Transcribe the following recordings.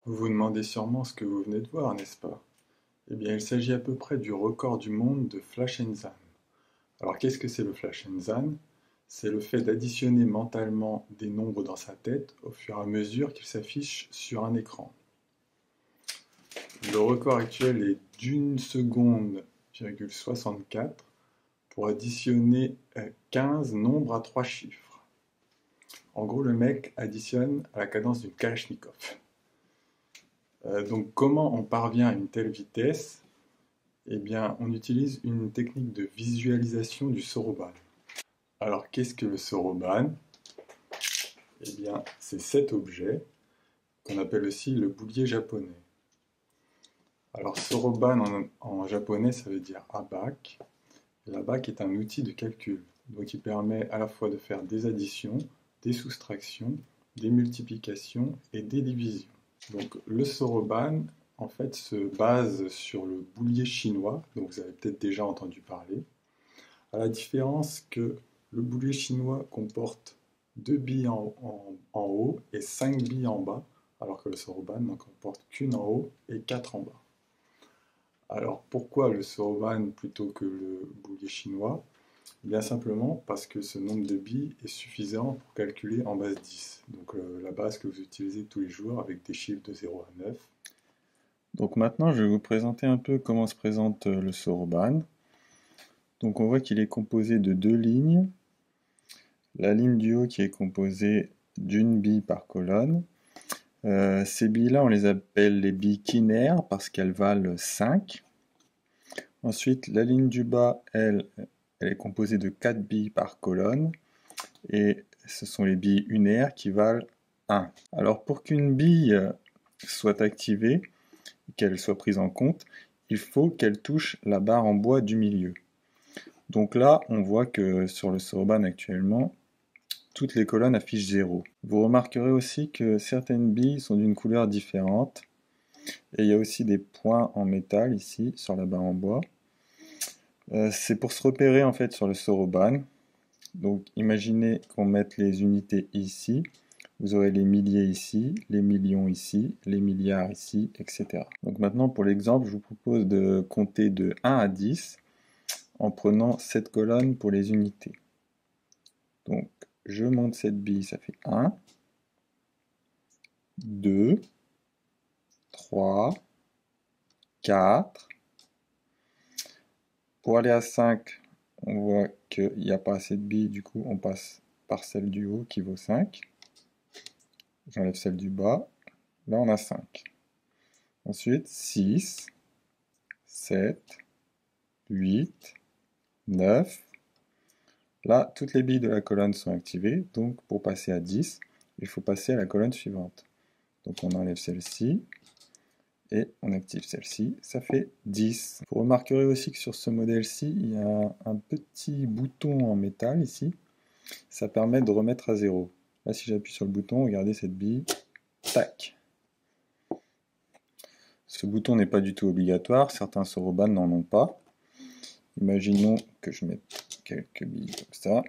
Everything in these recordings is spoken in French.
Vous vous demandez sûrement ce que vous venez de voir, n'est-ce pas? Eh bien, il s'agit à peu près du record du monde de Flash Zan. Alors, qu'est-ce que c'est le Flash Zan? C'est le fait d'additionner mentalement des nombres dans sa tête au fur et à mesure qu'ils s'affichent sur un écran. Le record actuel est d'1 seconde, 64 pour additionner 15 nombres à 3 chiffres. En gros, le mec additionne à la cadence d'une Kalachnikov. Donc comment on parvient à une telle vitesse? Eh bien, on utilise une technique de visualisation du soroban. Alors, qu'est-ce que le soroban? Eh bien, c'est cet objet qu'on appelle aussi le boulier japonais. Alors, soroban en japonais, ça veut dire abac. L'abac est un outil de calcul, donc il permet à la fois de faire des additions, des soustractions, des multiplications et des divisions. Donc le soroban, en fait, se base sur le boulier chinois, donc vous avez peut-être déjà entendu parler, à la différence que le boulier chinois comporte 2 billes en haut et 5 billes en bas, alors que le soroban n'en comporte qu'une en haut et 4 en bas. Alors pourquoi le soroban plutôt que le boulier chinois? Bien simplement parce que ce nombre de billes est suffisant pour calculer en base 10. Donc la base que vous utilisez tous les jours avec des chiffres de 0 à 9. Donc maintenant, je vais vous présenter un peu comment se présente le soroban. Donc on voit qu'il est composé de deux lignes. La ligne du haut qui est composée d'une bille par colonne. Ces billes-là, on les appelle les billes quinaires parce qu'elles valent 5. Ensuite, la ligne du bas, elle est composée de 4 billes par colonne. Et ce sont les billes unaires qui valent 1. Alors pour qu'une bille soit activée, qu'elle soit prise en compte, il faut qu'elle touche la barre en bois du milieu. Donc là, on voit que sur le soroban actuellement, toutes les colonnes affichent 0. Vous remarquerez aussi que certaines billes sont d'une couleur différente. Et il y a aussi des points en métal ici, sur la barre en bois. C'est pour se repérer en fait sur le soroban. Donc imaginez qu'on mette les unités ici. Vous aurez les milliers ici, les millions ici, les milliards ici, etc. Donc maintenant pour l'exemple, je vous propose de compter de 1 à 10 en prenant cette colonne pour les unités. Donc je monte cette bille, ça fait 1, 2, 3, 4. Pour aller à 5, on voit qu'il n'y a pas assez de billes, du coup on passe par celle du haut qui vaut 5. J'enlève celle du bas, là on a 5. Ensuite 6, 7, 8, 9. Là, toutes les billes de la colonne sont activées, donc pour passer à 10, il faut passer à la colonne suivante. Donc on enlève celle-ci, et on active celle-ci, ça fait 10. Vous remarquerez aussi que sur ce modèle-ci, il y a un petit bouton en métal ici, ça permet de remettre à 0. Là, si j'appuie sur le bouton, regardez cette bille, tac. Ce bouton n'est pas du tout obligatoire, certains soroban n'en ont pas. Imaginons que je mette quelques billes comme ça.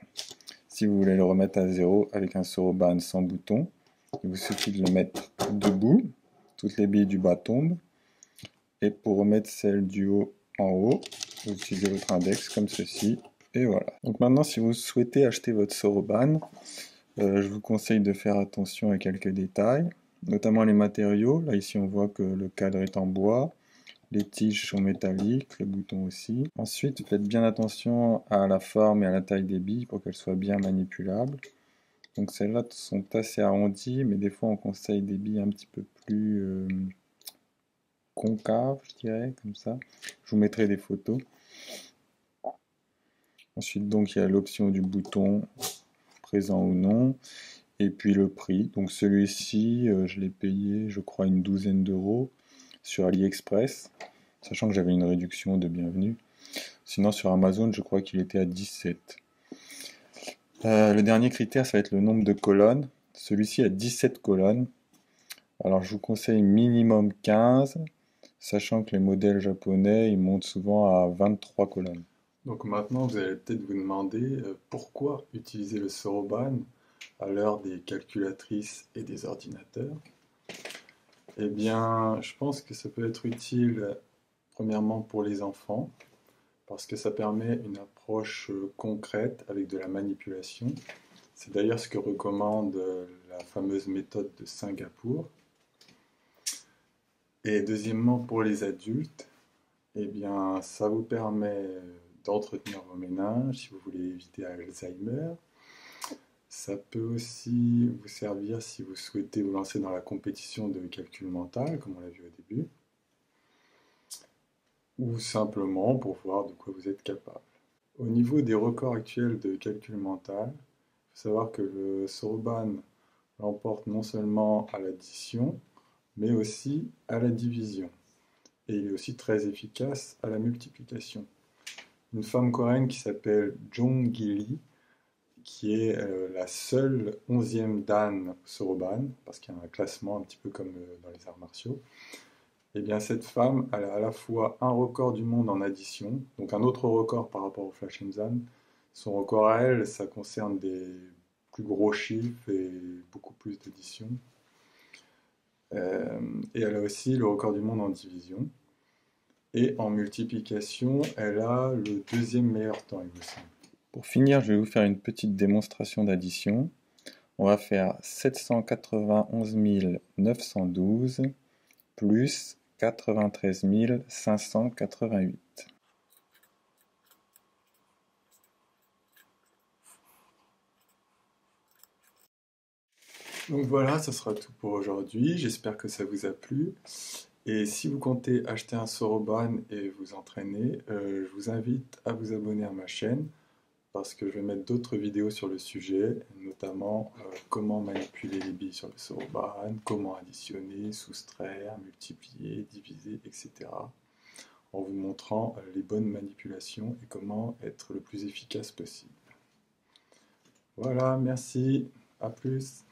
Si vous voulez le remettre à 0 avec un soroban sans bouton, il vous suffit de le mettre debout. Toutes les billes du bas tombent. Et pour remettre celle du haut en haut, vous utilisez votre index comme ceci. Et voilà. Donc maintenant, si vous souhaitez acheter votre soroban, je vous conseille de faire attention à quelques détails, notamment les matériaux. Là, ici, on voit que le cadre est en bois. Les tiges sont métalliques, le bouton aussi. Ensuite, faites bien attention à la forme et à la taille des billes pour qu'elles soient bien manipulables. Donc celles-là sont assez arrondies, mais des fois on conseille des billes un petit peu plus concaves, je dirais, comme ça. Je vous mettrai des photos. Ensuite, donc il y a l'option du bouton, présent ou non, et puis le prix. Donc celui-ci, je l'ai payé, je crois, une douzaine d'euros sur AliExpress, sachant que j'avais une réduction de bienvenue. Sinon sur Amazon, je crois qu'il était à 17. Le dernier critère, ça va être le nombre de colonnes. Celui-ci a 17 colonnes. Alors je vous conseille minimum 15, sachant que les modèles japonais, ils montent souvent à 23 colonnes. Donc maintenant, vous allez peut-être vous demander pourquoi utiliser le soroban à l'heure des calculatrices et des ordinateurs. Eh bien, je pense que ça peut être utile, premièrement pour les enfants, parce que ça permet une approche concrète avec de la manipulation. C'est d'ailleurs ce que recommande la fameuse méthode de Singapour. Et deuxièmement, pour les adultes, eh bien, ça vous permet d'entretenir vos méninges si vous voulez éviter Alzheimer. Ça peut aussi vous servir si vous souhaitez vous lancer dans la compétition de calcul mental, comme on l'a vu au début, ou simplement pour voir de quoi vous êtes capable. Au niveau des records actuels de calcul mental, il faut savoir que le Soroban l'emporte non seulement à l'addition, mais aussi à la division. Et il est aussi très efficace à la multiplication. Une femme coréenne qui s'appelle Jong Gi-lee, qui est la seule 11e dan Soroban, parce qu'il y a un classement un petit peu comme dans les arts martiaux. Et bien cette femme, elle a à la fois un record du monde en addition, donc un autre record par rapport au Flash Zan. Son record à elle, ça concerne des plus gros chiffres et beaucoup plus d'addition. Et elle a aussi le record du monde en division. Et en multiplication, elle a le deuxième meilleur temps, il me semble. Pour finir, je vais vous faire une petite démonstration d'addition. On va faire 791 912 plus 93 588. Donc voilà, ça sera tout pour aujourd'hui. J'espère que ça vous a plu. Et si vous comptez acheter un Soroban et vous entraîner, je vous invite à vous abonner à ma chaîne parce que je vais mettre d'autres vidéos sur le sujet, notamment comment manipuler les billes sur le Soroban, comment additionner, soustraire, multiplier, diviser, etc. En vous montrant les bonnes manipulations et comment être le plus efficace possible. Voilà, merci, à plus.